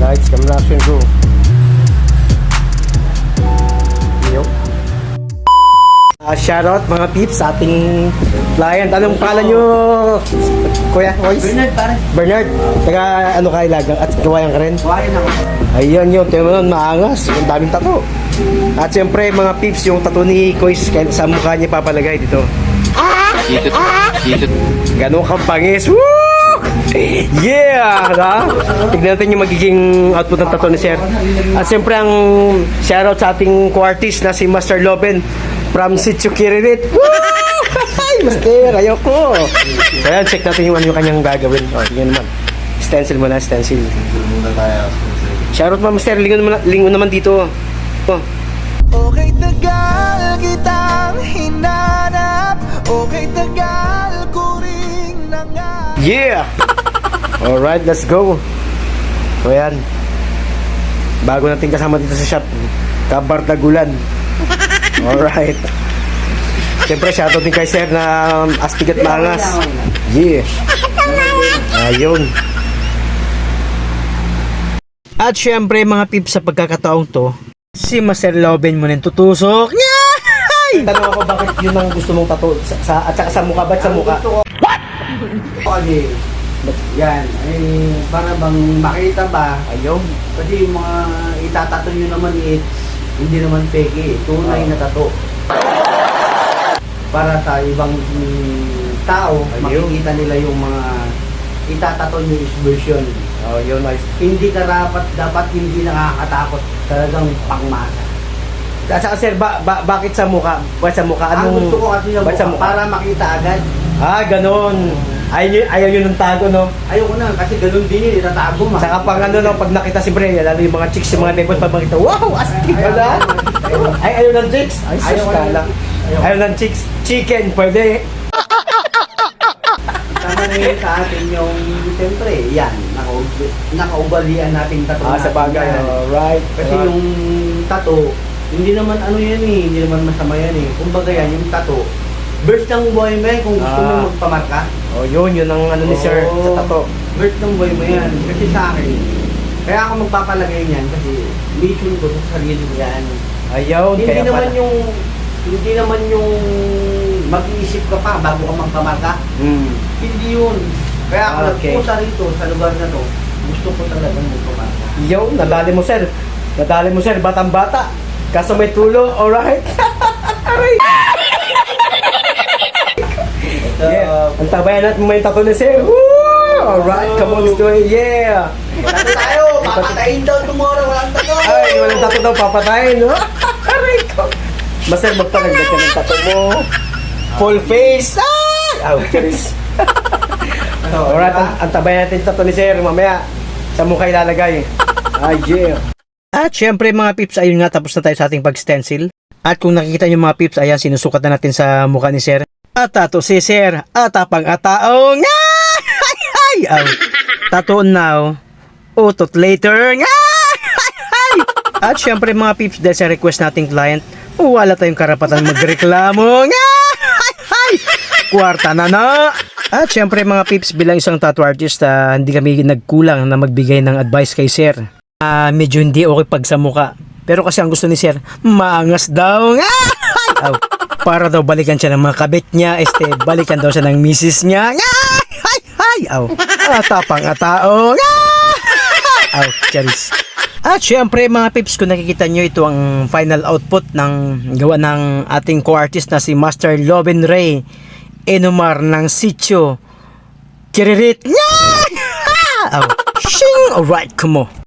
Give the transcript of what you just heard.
Lights, camera, action, go. Yo. Shoutout mga peeps sa ating client. Anong pangalan nyo, Kuya? Bernard, pare. Bernard. Taga ano ka ilagang at kawayan ka rin? Kawayan ako. Ayun yun. Tingnan mo nun, maangas. Ang daming tato. At siyempre mga peeps, yung tato ni Kois sa mukha niya papalagay dito. Ganun kang pangis. Woo! Yeah! Ha? Tignan natin yung magiging output ng tattoo ni Sir. At siyempre ang shoutout sa ating co-artist na si Master Loben from Sitio Kiririt. Woo! Ay, Master, ayoko. So yan, check natin yung ano yung kanyang gagawin. O, tingnan naman. Stencil mo na, stencil. Shoutout mo, Master. Lingon naman dito. Oh. Okay, tagal kitang hinanap. Okay, tagal ko ring nangarap. Yeah! Alright, let's go. So yan. Bago natin kasama dito sa shop, Kabardagulan. Alright. Siyempre, shoutout din kay Sir na astig at maangas. Yeah. Ayun. At syempre mga pips, sa pagkakataong to, si Master Loben mo rin tutusok. Yay! Tanong ako bakit yun ang gusto mong tato at saka sa mukha, ba't sa mukha? What? Okay. Yan. Ay, para bang makita ba? Ayun. Kasi yung mga itatato nyo naman hindi naman peke. Tunay na tato. Para sa ibang tao, makikita nila yung mga itatato nyo is version. Oh, yun, nice. Hindi dapat hindi nakakatakot. Talagang pangmasa. At saka Sir, bakit sa mukha? Ba't sa mukha? Ang gusto ko kasi ba't sa mukha, mukha? para makita agad. Ah, ganon. Ayaw yun ng tago, no? Ayoko na, kasi ganun din yun, itatago. Saka pang ano, no, pag nakita siyempre, lalo yung mga chicks, yung mga debut, pag makita, wow, astig pala. Ayaw ng chicks? Ay, sus ka lang. Ayaw ng chicks. Chicken, pwede. Tama na yun sa atin yung, siyempre, yan, nakaubalian natin tato Ah, sa bagay, alright. Kasi yung tato, hindi naman ano yan hindi naman masama yan Kumbaga yan, yung tato, birth ng buhay mo yan kung gusto mo magpamarka. Oh, yun ang ano ni Sir sa tato. Birth ng buhay mo yan. Kasi sa akin, kaya ako magpapalagay niyan kasi mission ko sa sarili ko yan. Ayun, Hindi kaya naman pala. hindi naman yung mag-iisip ka pa bago ka magpamarka. Hindi yun. Kaya ako nagpusa rito sa lugar na to, gusto ko talaga magpamarka. Yun, nadali mo Sir. Nadali mo Sir, batang-bata. Kaso may tulo, alright? Aray! Yeah. Ang tabayan natin mo yung tato ni Sir. Woo! Alright, come on, let's do it. Yeah! Tato tayo! Papatayin daw tomorrow, walang tato! Ay, walang tato daw papatayin, no? Aray ko! Master, magpanagdag ka ng tato mo. Full face! Ay! Ouch, charis. Alright, ang tabayan natin yung tato ni Sir. Mamaya, sa mukha ilalagay. Ay, yeah! At syempre mga pips, ayun nga, tapos na tayo sa ating pag-stencil. At kung nakikita nyo mga pips, ayan, sinusukat na natin sa mukha ni Sir. At tato si Sir, atapang ataong, ay, tato now, utot later, at syempre mga pips, dahil sa request nating client, wala tayong karapatan magreklamo, kwarta na na. At syempre mga pips, bilang isang tattoo artist, hindi kami nagkulang na magbigay ng advice kay Sir. Medyo hindi okay pag sa mukha, pero kasi ang gusto ni Sir, maangas daw, para daw balikan siya ng mga kabit niya, balikan daw siya ng misis niya. Atapang atao. Charis. At syempre mga pips, kung nakikita nyo, ito ang final output ng gawa ng ating co-artist na si Master Loben Ray Enomar ng Sitio Kiririt. Shing! Alright, come on.